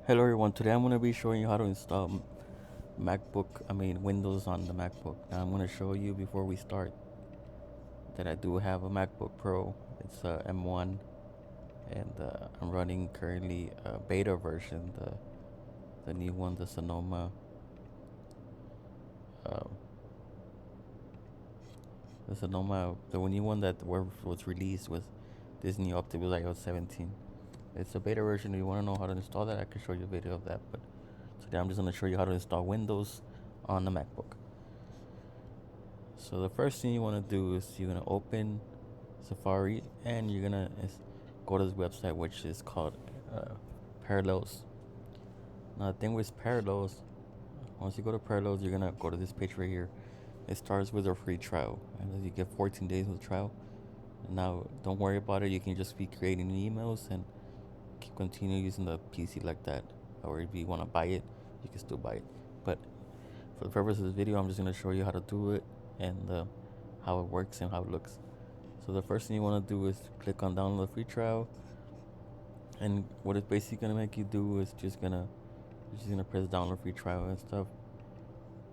Hello everyone, today I'm going to be showing you how to install Windows on the MacBook. Now I'm going to show you before we start that I do have a MacBook Pro. It's a M1 and I'm running currently a beta version, the new one, the Sonoma. Uh, the new one that was released with this new update with iOS 17. It's a beta version. If you want to know how to install that, I can show you a video of that. But today I'm just going to show you how to install Windows on the MacBook. So the first thing you want to do is you're going to open Safari and you're going to go to this website which is called Parallels. Now the thing with Parallels, once you go to Parallels, you're going to go to this page right here. It starts with a free trial and you get 14 days with trial. Now don't worry about it. You can just be creating emails and continue using the PC like that. Or if you want to buy it, you can still buy it. But for the purpose of this video, I'm just going to show you how to do it and how it works and how it looks. So the first thing you want to do is click on download the free trial, and what it's basically going to make you do is you're just gonna press download free trial and stuff,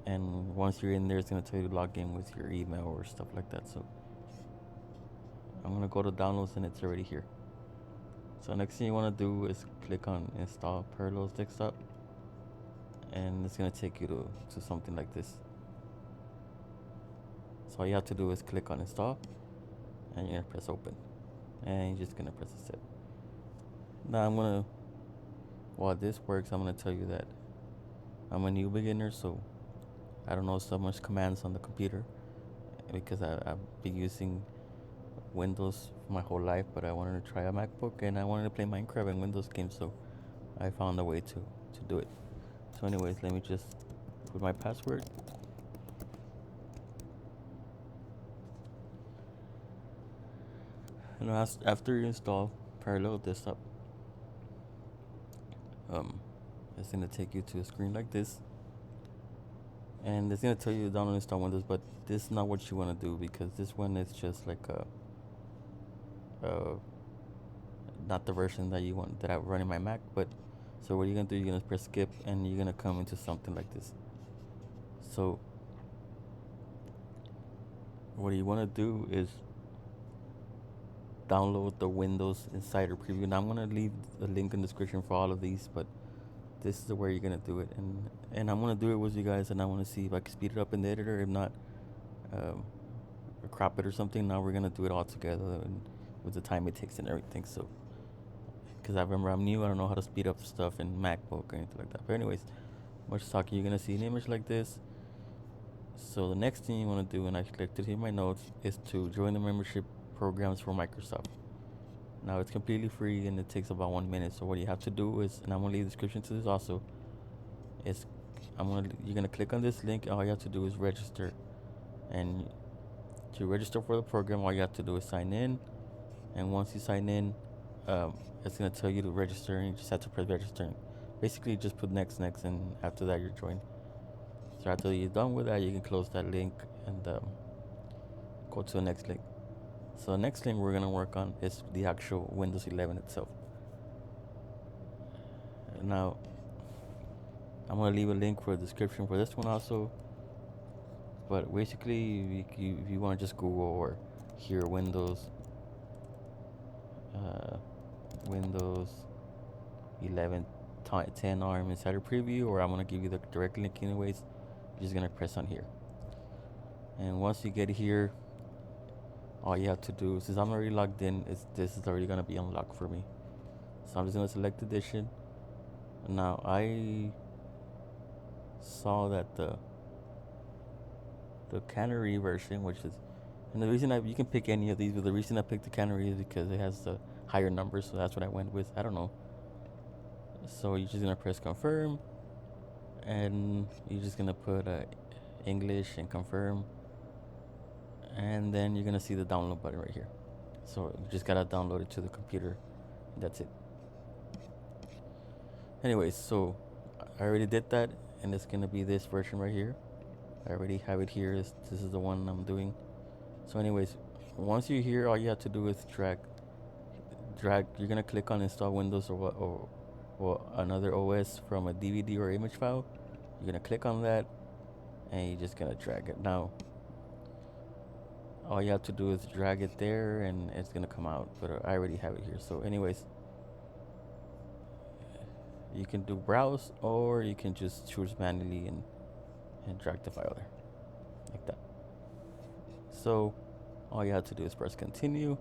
and once you're in there it's going to tell you to log in with your email or stuff like that. So I'm going to go to downloads and it's already here. So next thing you want to do is click on install Parallels Desktop, and it's going to take you to something like this. So all you have to do is click on install and you're going to press open and you're just going to press accept. Now while this works, I'm going to tell you that I'm a new beginner, so I don't know so much commands on the computer because I've been using Windows my whole life, but I wanted to try a MacBook and I wanted to play Minecraft and Windows games, so I found a way to do it. So anyways, let me just put my password. And after you install Parallel Desktop, it's gonna take you to a screen like this, and it's gonna tell you to download and install Windows, but this is not what you want to do because this one is just like not the version that you want that I run in my Mac. But so what you're gonna do, you're gonna press skip and you're gonna come into something like this. So what you want to do is download the Windows Insider Preview. Now I'm gonna leave a link in the description for all of these, but this is where you're gonna do it, and I'm gonna do it with you guys, and I want to see if I can speed it up in the editor. If not, crop it or something. Now we're gonna do it all together and with the time it takes and everything. So because I remember I'm new, I don't know how to speed up stuff in MacBook or anything like that. But anyways, much talking, you're gonna see an image like this. So the next thing you want to do, and I clicked it in my notes, is to join the membership programs for Microsoft. Now it's completely free and it takes about 1 minute. So what you have to do is, and I'm gonna leave the description to this also, is you're gonna click on this link. And all you have to do is register, and to register for the program, all you have to do is sign in. And once you sign in, it's gonna tell you to register, and you just have to press register. Basically, just put next, and after that you're joined. So after you're done with that, you can close that link and go to the next link. So the next thing we're gonna work on is the actual Windows 11 itself. Now, I'm gonna leave a link for the description for this one also. But basically, if you want to just Google or hear Windows 11 10 ARM Insider Preview, or I'm gonna give you the direct link anyways. You're just gonna press on here, and once you get here, all you have to do, since I'm already logged in, this is already gonna be unlocked for me. So I'm just gonna select edition. Now I saw that the Canary version, which is, and the reason you can pick any of these, but the reason I picked the Canary is because it has the higher numbers, so that's what I went with. I don't know. So you're just gonna press confirm, and you're just gonna put English and confirm, and then you're gonna see the download button right here. So you just gotta download it to the computer. That's it. Anyways, so I already did that, and it's gonna be this version right here. I already have it here. This is the one I'm doing. So anyways, once you're here, all you have to do is drag. You're gonna click on install Windows or well, another OS from a DVD or image file, you're gonna click on that and you're just gonna drag it. Now, all you have to do is drag it there and it's gonna come out, but I already have it here. So anyways, you can do browse or you can just choose manually and drag the file there like that. So all you have to do is press continue,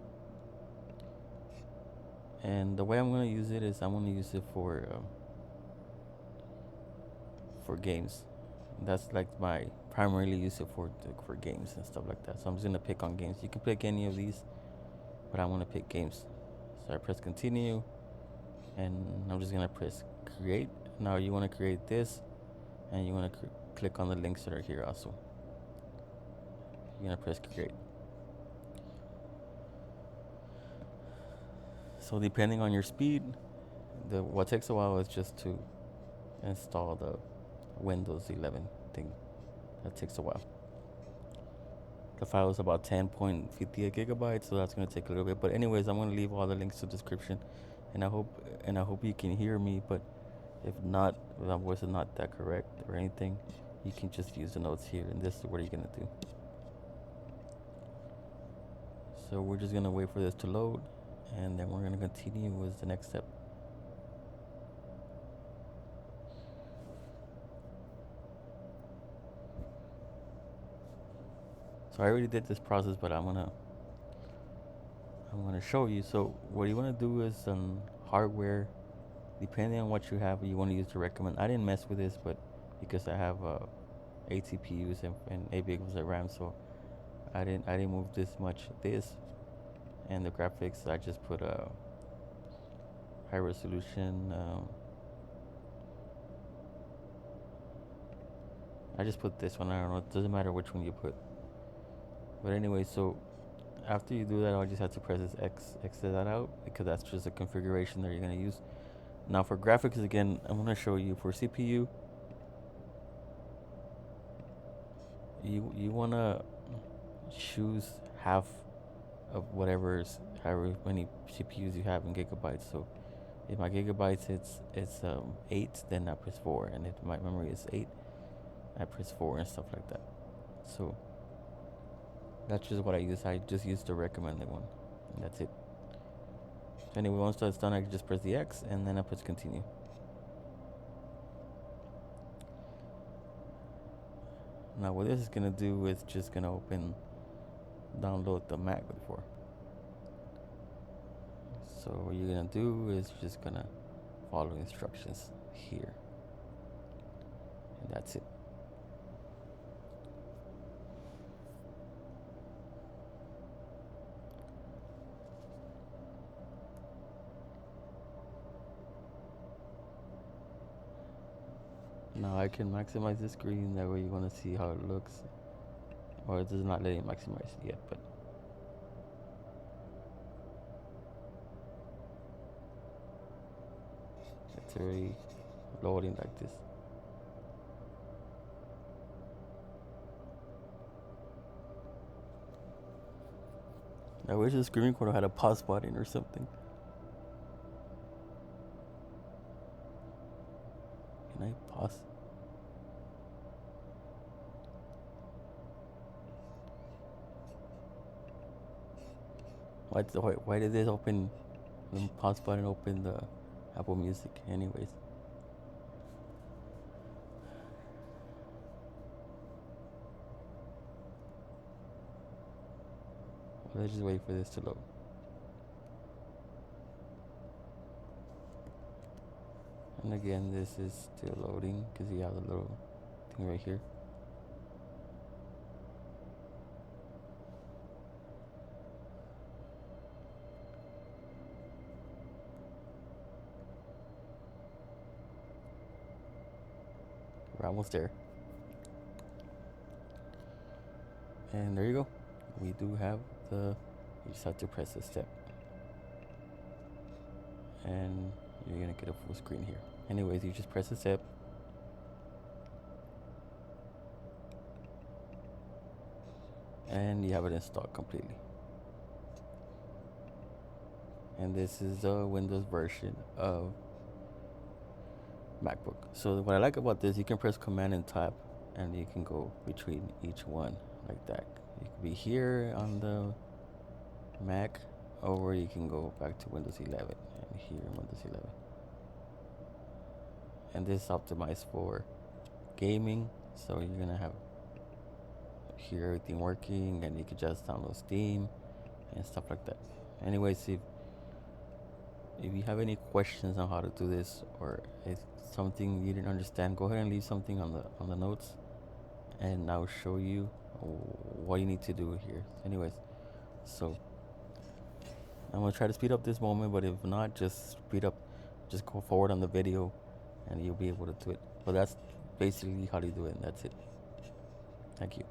and the way I'm gonna use it is I'm gonna use it for games. That's like my primarily use it for games and stuff like that. So I'm just gonna pick on games. You can pick any of these, but I want to pick games. So I press continue, and I'm just gonna press create. Now you want to create this, and you want to click on the links that are here also. You're gonna press create. So depending on your speed, what takes a while is just to install the Windows 11 thing. That takes a while. The file is about 10.58 gigabytes, so that's gonna take a little bit. But anyways, I'm gonna leave all the links to the description, and I hope you can hear me. But if not, if my voice is not that correct or anything, you can just use the notes here, and this is what you're gonna do. So we're just gonna wait for this to load, and then we're gonna continue with the next step. So I already did this process, but I'm gonna show you. So what you want to do is hardware, depending on what you have, you want to use to recommend. I didn't mess with this, but because I have 8 CPUs and 8 gigabytes of RAM, so I didn't move this much. And the graphics, I just put a high resolution. I just put this one. I don't know. It doesn't matter which one you put. But anyway, so after you do that, all you just have to press is exit that out, because that's just a configuration that you're gonna use. Now for graphics, again, I'm gonna show you for CPU. You wanna choose half of however many CPUs you have in gigabytes. So if my gigabytes it's 8, then I press 4, and if my memory is 8, I press 4 and stuff like that. So that's just what I use. I just use the recommended one, and that's it. So anyway, once that's done, I can just press the X, and then I press continue. Now what this is gonna do is just gonna download the MacBook Pro. So what you're gonna do is just gonna follow instructions here, and that's it. Now I can maximize the screen, that way you want to see how it looks. Or it does not let you maximize it yet, but it's already loading like this. I wish the screen recorder had a pause button or something. Can I pause? Why did this open, the pause button open the Apple Music anyways? Let's just wait for this to load. And again, this is still loading because you have the little thing right here. We're almost there. And there you go. We do have you just have to press this step. And you're gonna get a full screen here. Anyways, you just press the step. And you have it installed completely. And this is the Windows version of MacBook. So what I like about this, you can press Command and Tab, and you can go between each one like that. You can be here on the Mac, or you can go back to Windows 11 and here in Windows 11. And this is optimized for gaming, so you're gonna have here everything working, and you can just download Steam and stuff like that. Anyways, if you have any questions on how to do this, or if something you didn't understand, go ahead and leave something on the notes, and I'll show you what you need to do here. Anyways, so I'm gonna try to speed up this moment, but if not, just speed up, just go forward on the video, and you'll be able to do it. But that's basically how to do it, and that's it. Thank you.